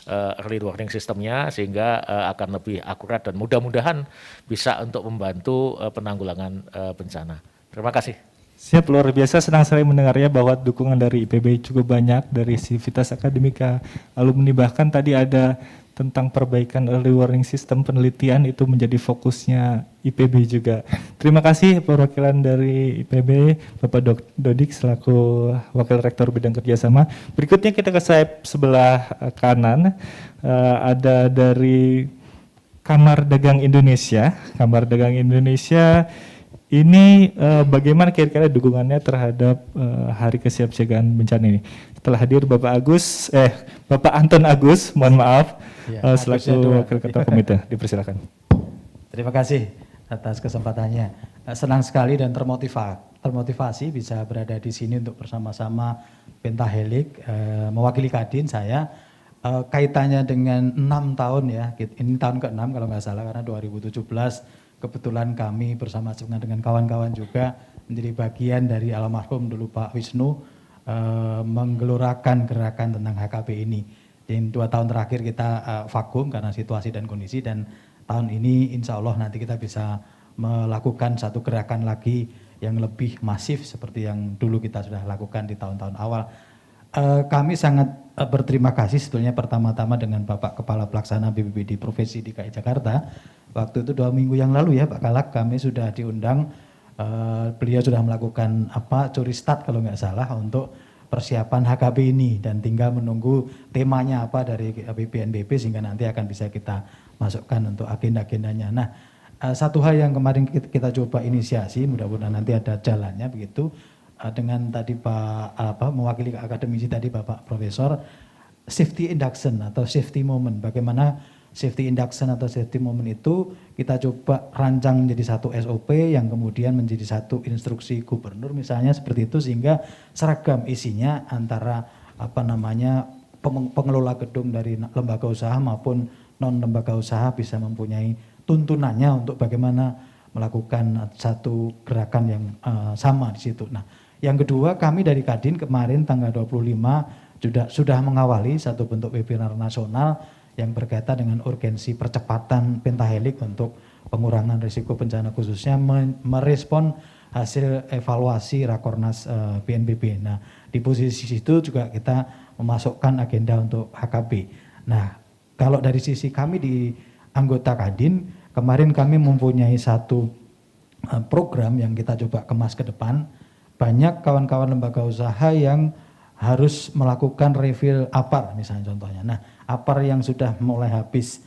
early warning systemnya, sehingga akan lebih akurat dan mudah-mudahan bisa untuk membantu penanggulangan bencana. Terima kasih. Siap, luar biasa, senang sekali mendengarnya bahwa dukungan dari IPB cukup banyak, dari Sivitas Akademika, alumni, bahkan tadi ada tentang perbaikan early warning system, penelitian itu menjadi fokusnya IPB juga. Terima kasih perwakilan dari IPB, Bapak Dodik selaku Wakil Rektor Bidang Kerjasama. Berikutnya kita ke sayap sebelah kanan, ada dari Kamar Dagang Indonesia. Kamar Dagang Indonesia ini bagaimana kira-kira dukungannya terhadap Hari Kesiapsiagaan Bencana ini? Setelah hadir Bapak Anton Agus, mohon maaf, selaku Wakil Ketua Komite, dipersilakan. Terima kasih atas kesempatannya. Senang sekali dan termotivasi bisa berada di sini untuk bersama-sama Pentahelix, mewakili Kadin saya. Kaitannya dengan 6 tahun ya, ini tahun ke-6 kalau nggak salah, karena 2017 kebetulan kami bersama-sama dengan kawan-kawan juga menjadi bagian dari almarhum dulu Pak Wisnu menggelorakan gerakan tentang HKB ini. Di 2 tahun terakhir kita vakum karena situasi dan kondisi, dan tahun ini insya Allah nanti kita bisa melakukan satu gerakan lagi yang lebih masif seperti yang dulu kita sudah lakukan di tahun-tahun awal. Kami sangat berterima kasih sebetulnya pertama-tama dengan Bapak Kepala Pelaksana BPBD Provinsi DKI Jakarta. Waktu itu 2 minggu yang lalu ya Pak Kalak, kami sudah diundang, beliau sudah melakukan curi start kalau nggak salah untuk persiapan HKB ini, dan tinggal menunggu temanya apa dari BPNBP sehingga nanti akan bisa kita masukkan untuk agenda-agendanya. Nah, satu hal yang kemarin kita coba inisiasi, mudah-mudahan nanti ada jalannya begitu, dengan tadi mewakili akademisi tadi Bapak Profesor, safety induction atau safety moment. Bagaimana safety induction atau safety moment itu kita coba rancang menjadi satu SOP yang kemudian menjadi satu instruksi gubernur misalnya seperti itu, sehingga seragam isinya antara pengelola gedung dari lembaga usaha maupun non lembaga usaha bisa mempunyai tuntunannya untuk bagaimana melakukan satu gerakan yang sama di situ. Nah, yang kedua, kami dari Kadin kemarin tanggal 25 sudah mengawali satu bentuk webinar nasional yang berkaitan dengan urgensi percepatan Pentahelix untuk pengurangan risiko bencana, khususnya merespon hasil evaluasi Rakornas BNPB. Nah, di posisi itu juga kita memasukkan agenda untuk HKB. Nah, kalau dari sisi kami di anggota Kadin, kemarin kami mempunyai satu program yang kita coba kemas ke depan. Banyak kawan-kawan lembaga usaha yang harus melakukan refill APAR misalnya contohnya. Nah, APAR yang sudah mulai habis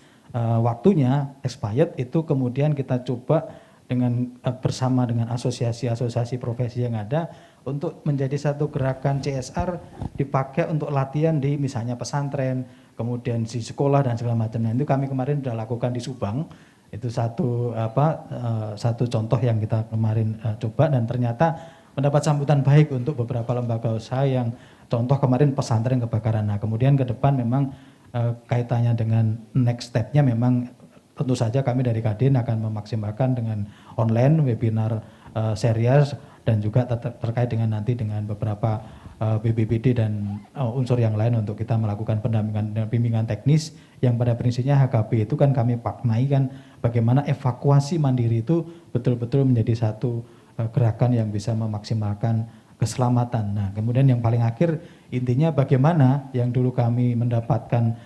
waktunya, expired, itu kemudian kita coba dengan bersama dengan asosiasi-asosiasi profesi yang ada untuk menjadi satu gerakan CSR dipakai untuk latihan di misalnya pesantren, kemudian di sekolah dan segala macam. Nah, itu kami kemarin sudah lakukan di Subang. Itu satu contoh yang kita kemarin coba dan ternyata mendapat sambutan baik untuk beberapa lembaga usaha yang contoh kemarin pesantren kebakaran. Nah, kemudian ke depan memang kaitannya dengan next step-nya memang tentu saja kami dari Kadin akan memaksimalkan dengan online webinar serius dan juga terkait dengan nanti dengan beberapa BPBD dan unsur yang lain untuk kita melakukan pendampingan dan bimbingan teknis yang pada prinsipnya HKB itu kan kami paknai kan bagaimana evakuasi mandiri itu betul-betul menjadi satu gerakan yang bisa memaksimalkan keselamatan. Nah, kemudian yang paling akhir intinya bagaimana yang dulu kami mendapatkan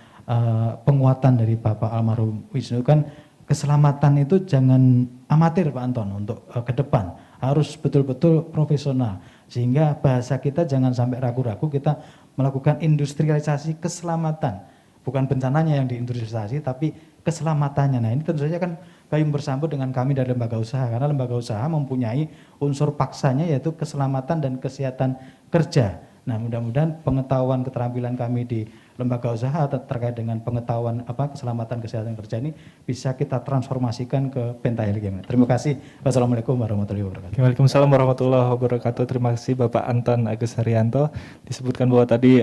penguatan dari Bapak almarhum Wisnu kan keselamatan itu jangan amatir Pak Anton untuk ke depan harus betul-betul profesional sehingga bahasa kita jangan sampai ragu-ragu kita melakukan industrialisasi keselamatan bukan bencananya yang diindustrialisasi tapi keselamatannya. Nah, ini tentu saja kan gayung bersambut dengan kami dari lembaga usaha karena lembaga usaha mempunyai unsur paksanya yaitu keselamatan dan kesehatan kerja. Nah, mudah-mudahan pengetahuan keterampilan kami di lembaga usaha terkait dengan pengetahuan keselamatan kesehatan kerja ini bisa kita transformasikan ke pentahelik. Terima kasih. Wassalamualaikum warahmatullahi wabarakatuh. Waalaikumsalam warahmatullahi wabarakatuh. Terima kasih Bapak Anton Agus Haryanto. Disebutkan bahwa tadi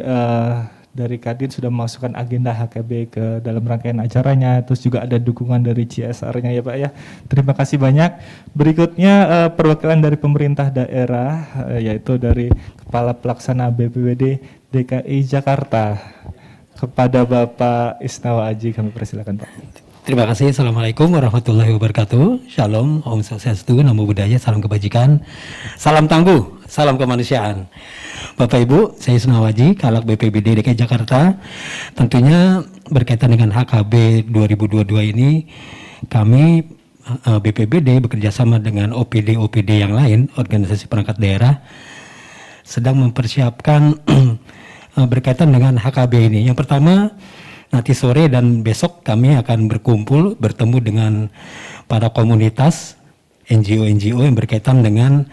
dari Kadin sudah memasukkan agenda HKB ke dalam rangkaian acaranya, terus juga ada dukungan dari CSR-nya ya Pak ya. Terima kasih banyak. Berikutnya perwakilan dari pemerintah daerah yaitu dari Kepala Pelaksana BPBD DKI Jakarta kepada Bapak Isnawa Aji kami persilakan Pak. Terima kasih. Assalamualaikum warahmatullahi wabarakatuh. Shalom, Om Swastiastu, Namo Buddhaya, salam kebajikan, salam tangguh, salam kemanusiaan. Bapak Ibu, saya Isnawa Aji, Kalak BPBD DKI Jakarta. Tentunya berkaitan dengan HKB 2022 ini, kami BPBD bekerjasama dengan OPD-OPD yang lain, organisasi perangkat daerah, sedang mempersiapkan berkaitan dengan HKB ini. Yang pertama, nanti sore dan besok kami akan berkumpul bertemu dengan para komunitas NGO-NGO yang berkaitan dengan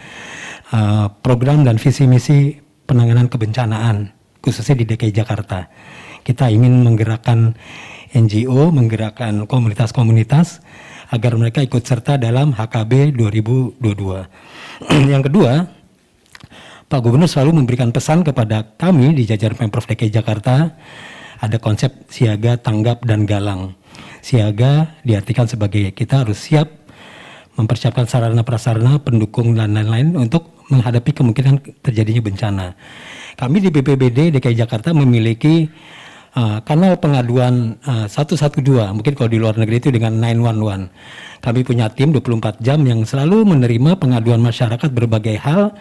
program dan visi misi penanganan kebencanaan khususnya di DKI Jakarta. Kita ingin menggerakkan NGO, menggerakkan komunitas-komunitas agar mereka ikut serta dalam HKB 2022. Yang kedua, Pak Gubernur selalu memberikan pesan kepada kami di jajaran Pemprov DKI Jakarta, ada konsep siaga, tanggap, dan galang. Siaga diartikan sebagai kita harus siap mempersiapkan sarana-prasarana, pendukung, dan lain-lain untuk menghadapi kemungkinan terjadinya bencana. Kami di BPBD DKI Jakarta memiliki kanal pengaduan 112, mungkin kalau di luar negeri itu dengan 911. Kami punya tim 24 jam yang selalu menerima pengaduan masyarakat berbagai hal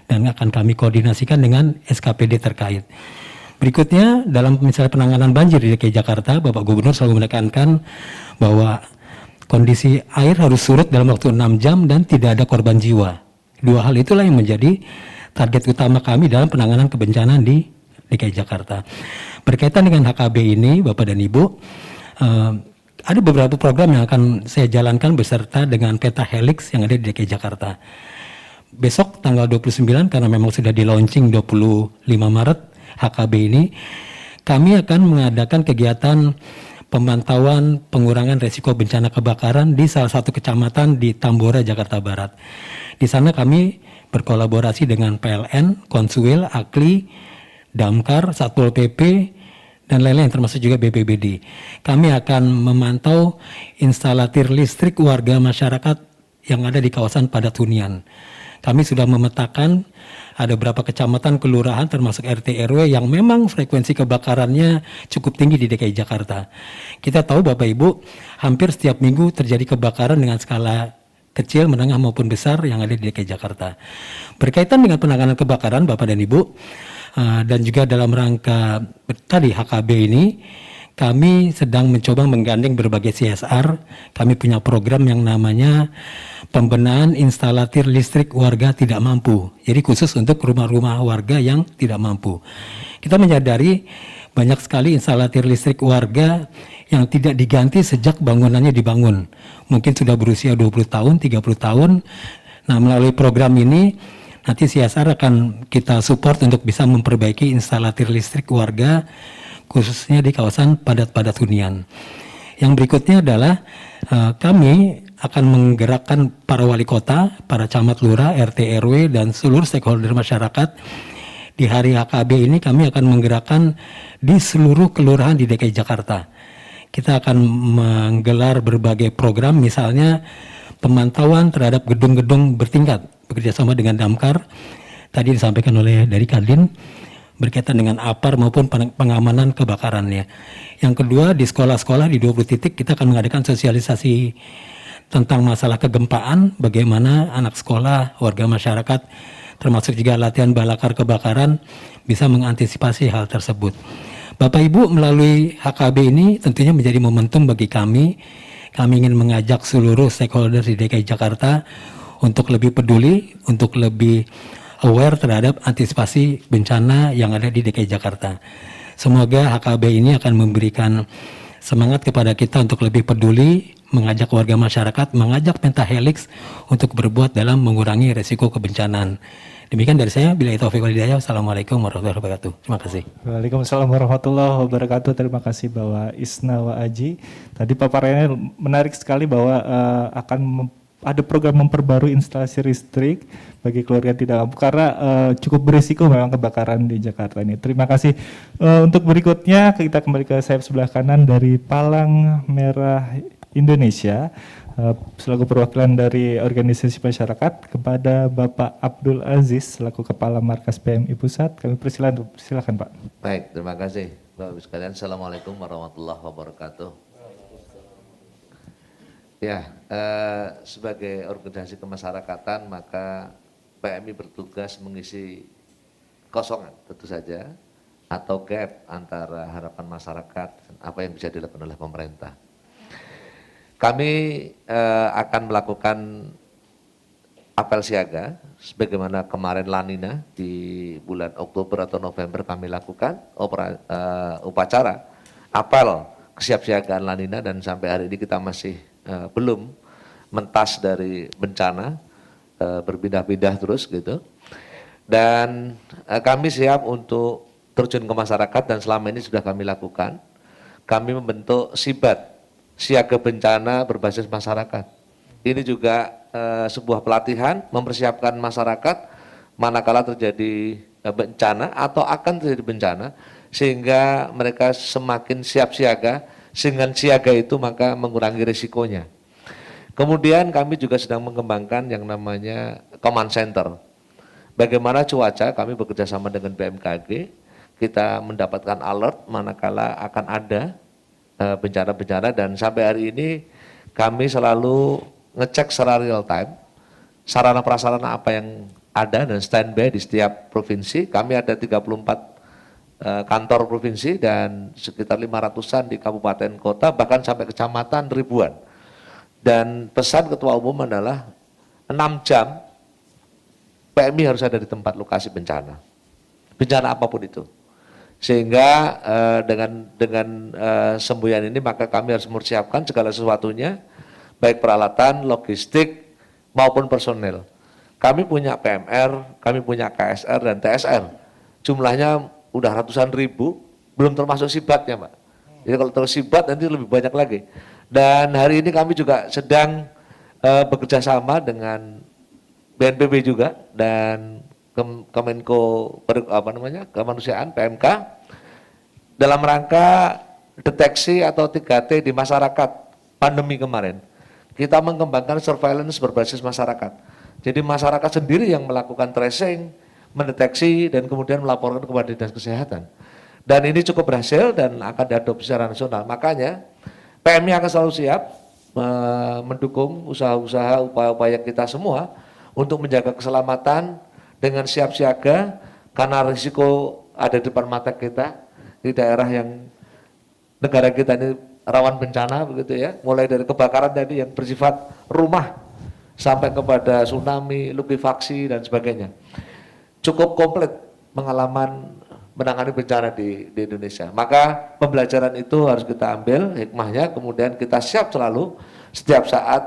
dan akan kami koordinasikan dengan SKPD terkait. Berikutnya, dalam misalnya penanganan banjir di DKI Jakarta, Bapak Gubernur selalu menekankan bahwa kondisi air harus surut dalam waktu 6 jam dan tidak ada korban jiwa. Dua hal itulah yang menjadi target utama kami dalam penanganan kebencanaan di DKI Jakarta. Berkaitan dengan HKB ini, Bapak dan Ibu, ada beberapa program yang akan saya jalankan beserta dengan peta helix yang ada di DKI Jakarta. Besok tanggal 29, karena memang sudah di launching 25 Maret HKB ini, kami akan mengadakan kegiatan pemantauan pengurangan resiko bencana kebakaran di salah satu kecamatan di Tambora, Jakarta Barat. Di sana kami berkolaborasi dengan PLN, Konsuil, AKLI, Damkar, Satpol PP, dan lain-lain termasuk juga BPBD. Kami akan memantau instalatir listrik warga masyarakat yang ada di kawasan padat hunian. Kami sudah memetakan ada beberapa kecamatan, kelurahan termasuk RT RW yang memang frekuensi kebakarannya cukup tinggi di DKI Jakarta. Kita tahu Bapak Ibu, hampir setiap minggu terjadi kebakaran dengan skala kecil, menengah maupun besar yang ada di DKI Jakarta. Berkaitan dengan penanganan kebakaran Bapak dan Ibu, dan juga dalam rangka tadi HKB ini, kami sedang mencoba menggandeng berbagai CSR. Kami punya program yang namanya pembenahan instalatir listrik warga tidak mampu. Jadi khusus untuk rumah-rumah warga yang tidak mampu. Kita menyadari banyak sekali instalatir listrik warga yang tidak diganti sejak bangunannya dibangun. Mungkin sudah berusia 20 tahun, 30 tahun. Nah, melalui program ini nanti CSR akan kita support untuk bisa memperbaiki instalatir listrik warga khususnya di kawasan padat-padat hunian. Yang berikutnya adalah kami akan menggerakkan para wali kota, para camat lurah, RT RW dan seluruh stakeholder masyarakat. Di hari HKB ini kami akan menggerakkan di seluruh kelurahan di DKI Jakarta. Kita akan menggelar berbagai program, misalnya pemantauan terhadap gedung-gedung bertingkat bekerjasama dengan Damkar. Tadi disampaikan oleh dari Kadin berkaitan dengan APAR maupun pengamanan kebakarannya. Yang kedua, di sekolah-sekolah di 20 titik kita akan mengadakan sosialisasi tentang masalah kegempaan, bagaimana anak sekolah, warga masyarakat, termasuk juga latihan balakar kebakaran bisa mengantisipasi hal tersebut. Bapak Ibu, melalui HKB ini tentunya menjadi momentum bagi kami. Kami ingin mengajak seluruh stakeholder di DKI Jakarta untuk lebih peduli, untuk lebih aware terhadap antisipasi bencana yang ada di DKI Jakarta. Semoga HKB ini akan memberikan semangat kepada kita untuk lebih peduli, mengajak warga masyarakat, mengajak Pentahelix untuk berbuat dalam mengurangi resiko kebencanaan. Demikian dari saya, billahi taufiq wal hidayah. Wassalamualaikum warahmatullahi wabarakatuh. Terima kasih. Waalaikumsalam warahmatullahi wabarakatuh. Terima kasih Bapak Isnawa Aji. Tadi paparannya menarik sekali bahwa akan ada program memperbarui instalasi listrik bagi keluarga tidak mampu karena cukup berisiko memang kebakaran di Jakarta ini. Terima kasih. Untuk berikutnya kita kembali ke sayap sebelah kanan dari Palang Merah Indonesia selaku perwakilan dari organisasi masyarakat kepada Bapak Abdul Aziz selaku Kepala Markas PMI Pusat. Kami persilakan Pak. Baik, terima kasih Bapak Ibu sekalian. Assalamualaikum warahmatullahi wabarakatuh. Ya, sebagai organisasi kemasyarakatan maka PMI bertugas mengisi kosongan tentu saja atau gap antara harapan masyarakat dan apa yang bisa dilakukan oleh pemerintah. Kami akan melakukan apel siaga sebagaimana kemarin La Nina di bulan Oktober atau November kami lakukan upacara apel kesiapsiagaan La Nina dan sampai hari ini kita masih belum mentas dari bencana, berpindah-pindah terus gitu. Dan kami siap untuk terjun ke masyarakat dan selama ini sudah kami lakukan. Kami membentuk SIBAT, Siaga Bencana Berbasis Masyarakat. Ini juga sebuah pelatihan mempersiapkan masyarakat manakala terjadi bencana atau akan terjadi bencana sehingga mereka semakin siap siaga. Dengan siaga itu maka mengurangi risikonya. Kemudian kami juga sedang mengembangkan yang namanya command center. Bagaimana cuaca, kami bekerja sama dengan BMKG, kita mendapatkan alert manakala akan ada bencana-bencana dan sampai hari ini kami selalu ngecek secara real time sarana prasarana apa yang ada dan standby di setiap provinsi. Kami ada 34 kantor provinsi dan sekitar 500-an di kabupaten kota bahkan sampai kecamatan ribuan. Dan pesan Ketua Umum adalah 6 jam PMI harus ada di tempat lokasi bencana. Bencana apapun itu. Sehingga dengan semboyan ini maka kami harus mempersiapkan segala sesuatunya baik peralatan, logistik maupun personel. Kami punya PMR, kami punya KSR dan TSR. Jumlahnya udah ratusan ribu, belum termasuk sibatnya Pak. Jadi kalau terus sibat nanti lebih banyak lagi. Dan hari ini kami juga sedang bekerja sama dengan BNPB juga dan Kemenko Kemanusiaan PMK dalam rangka deteksi atau 3T di masyarakat pandemi kemarin. Kita mengembangkan surveillance berbasis masyarakat. Jadi masyarakat sendiri yang melakukan tracing, mendeteksi dan kemudian melaporkan kepada Dinas Kesehatan. Dan ini cukup berhasil dan akan diadopsi secara nasional. Makanya PMI akan selalu siap mendukung usaha-usaha, upaya-upaya kita semua untuk menjaga keselamatan dengan siap siaga karena risiko ada di depan mata kita di daerah yang negara kita ini rawan bencana begitu ya, mulai dari kebakaran tadi yang bersifat rumah sampai kepada tsunami, likuifaksi dan sebagainya. Cukup komplit pengalaman menangani bencana di Indonesia. Maka pembelajaran itu harus kita ambil hikmahnya, kemudian kita siap selalu setiap saat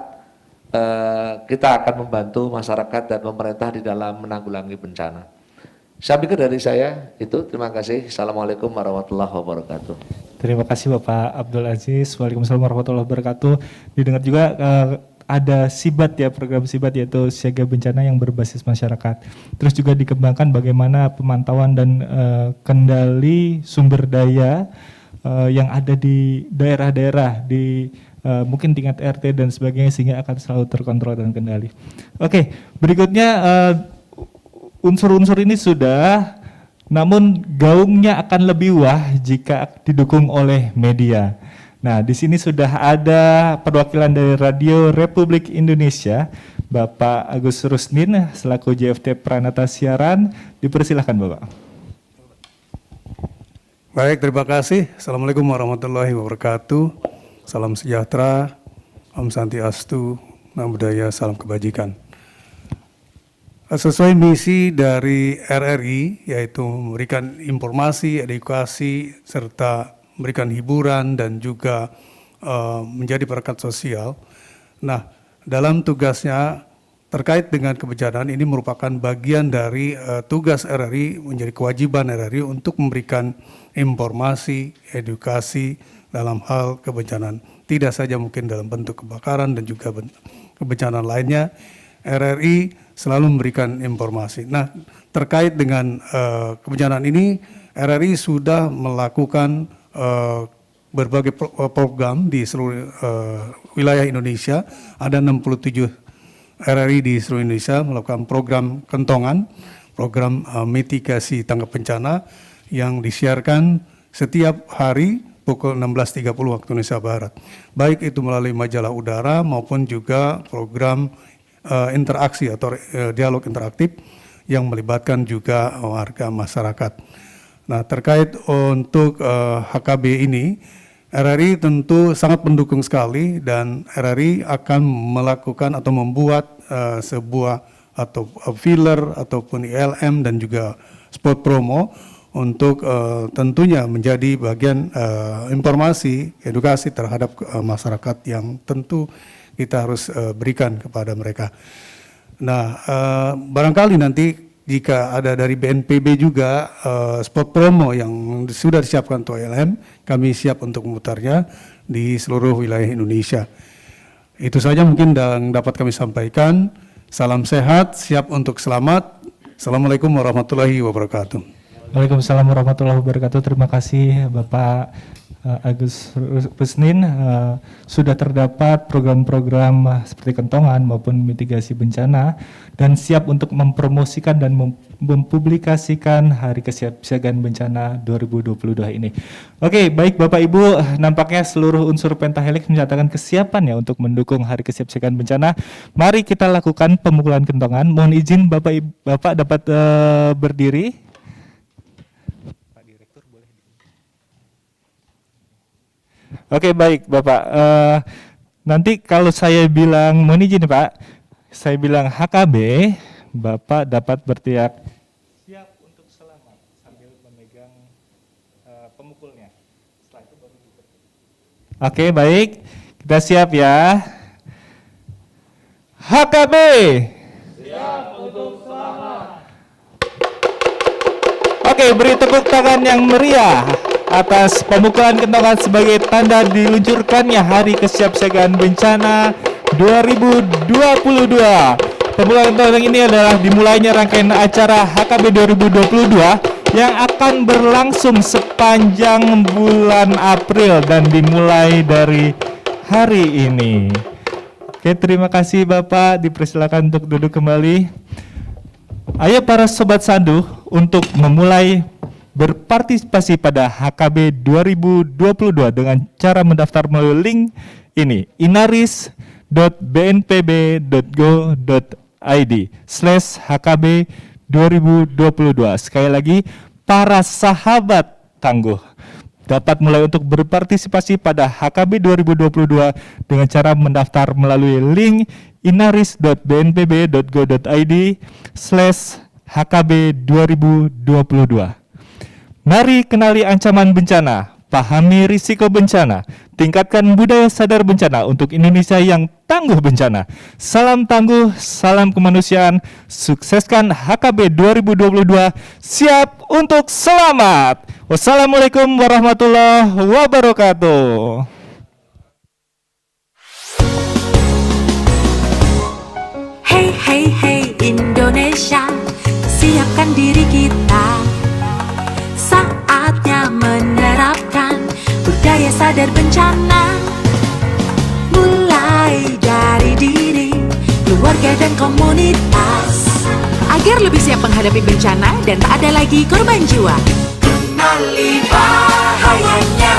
kita akan membantu masyarakat dan pemerintah di dalam menanggulangi bencana. Saya pikir dari saya itu, terima kasih. Assalamualaikum warahmatullahi wabarakatuh. Terima kasih Bapak Abdul Aziz. Waalaikumsalam warahmatullahi wabarakatuh. Didengar juga ada SIBAT ya, program SIBAT yaitu siaga bencana yang berbasis masyarakat. Terus juga dikembangkan bagaimana pemantauan dan kendali sumber daya yang ada di daerah-daerah di mungkin tingkat RT dan sebagainya sehingga akan selalu terkontrol dan kendali. Oke, berikutnya unsur-unsur ini sudah, namun gaungnya akan lebih wah jika didukung oleh media. Nah, di sini sudah ada perwakilan dari Radio Republik Indonesia, Bapak Agus Rusnin selaku JFT Pranata Siaran. Dipersilahkan Bapak. Baik, terima kasih. Assalamualaikum warahmatullahi wabarakatuh. Salam sejahtera, Om Santiastu, Namo Buddhaya, salam kebajikan. Sesuai misi dari RRI, yaitu memberikan informasi, edukasi, serta memberikan hiburan dan juga menjadi perekat sosial. Nah, dalam tugasnya terkait dengan kebencanaan ini merupakan bagian dari tugas RRI, menjadi kewajiban RRI untuk memberikan informasi, edukasi dalam hal kebencanaan. Tidak saja mungkin dalam bentuk kebakaran dan juga kebencanaan lainnya, RRI selalu memberikan informasi. Nah, terkait dengan kebencanaan ini, RRI sudah melakukan berbagai program di seluruh wilayah Indonesia. Ada 67 RRI di seluruh Indonesia melakukan program kentongan, program mitigasi tanggap bencana yang disiarkan setiap hari pukul 16.30 waktu Indonesia Barat. Baik itu melalui majalah udara maupun juga program interaksi atau dialog interaktif yang melibatkan juga warga masyarakat. Nah, terkait untuk HKB ini, RRI tentu sangat mendukung sekali dan RRI akan melakukan atau membuat sebuah atau filler ataupun ILM dan juga spot promo untuk tentunya menjadi bagian informasi, edukasi terhadap masyarakat yang tentu kita harus berikan kepada mereka. Nah, barangkali nanti jika ada dari BNPB juga spot promo yang sudah disiapkan untuk ILM, kami siap untuk memutarnya di seluruh wilayah Indonesia. Itu saja mungkin yang dapat kami sampaikan. Salam sehat, siap untuk selamat. Assalamualaikum warahmatullahi wabarakatuh. Waalaikumsalam warahmatullahi wabarakatuh. Terima kasih Bapak Agus Rusnin. Sudah terdapat program-program seperti kentongan maupun mitigasi bencana dan siap untuk mempromosikan dan mempublikasikan Hari Kesiapsiagaan Bencana 2022 ini. Oke, baik Bapak Ibu, nampaknya seluruh unsur Pentahelix menyatakan kesiapan ya untuk mendukung Hari Kesiapsiagaan Bencana. Mari kita lakukan pemukulan kentongan. Mohon izin Bapak dapat berdiri. Oke, baik Bapak, nanti kalau saya bilang, mohon izin Pak, saya bilang HKB, Bapak dapat berteriak siap untuk selamat sambil memegang pemukulnya. Setelah itu baru Oke, baik, kita siap ya. HKB siap untuk selamat. Oke, beri tepuk tangan yang meriah atas pemukulan kentongan sebagai tanda diluncurkannya Hari Kesiapsiagaan Bencana 2022. Pemukulan kentongan ini adalah dimulainya rangkaian acara HKB 2022 yang akan berlangsung sepanjang bulan April dan dimulai dari hari ini. Oke, terima kasih Bapak, dipersilakan untuk duduk kembali. Ayo para Sobat Sandu untuk memulai berpartisipasi pada HKB 2022 dengan cara mendaftar melalui link ini, inaris.bnpb.go.id/HKB 2022. Sekali lagi, para sahabat tangguh, dapat mulai untuk berpartisipasi pada HKB 2022 dengan cara mendaftar melalui link inaris.bnpb.go.id/HKB 2022. Mari kenali ancaman bencana, pahami risiko bencana, tingkatkan budaya sadar bencana untuk Indonesia yang tangguh bencana. Salam tangguh, salam kemanusiaan, sukseskan HKB 2022, siap untuk selamat. Wassalamualaikum warahmatullahi wabarakatuh. Hey hey hey Indonesia, siapkan diri kita. Saatnya menerapkan budaya sadar bencana. Mulai dari diri, keluarga dan komunitas, agar lebih siap menghadapi bencana dan tak ada lagi korban jiwa. Kenali bahayanya,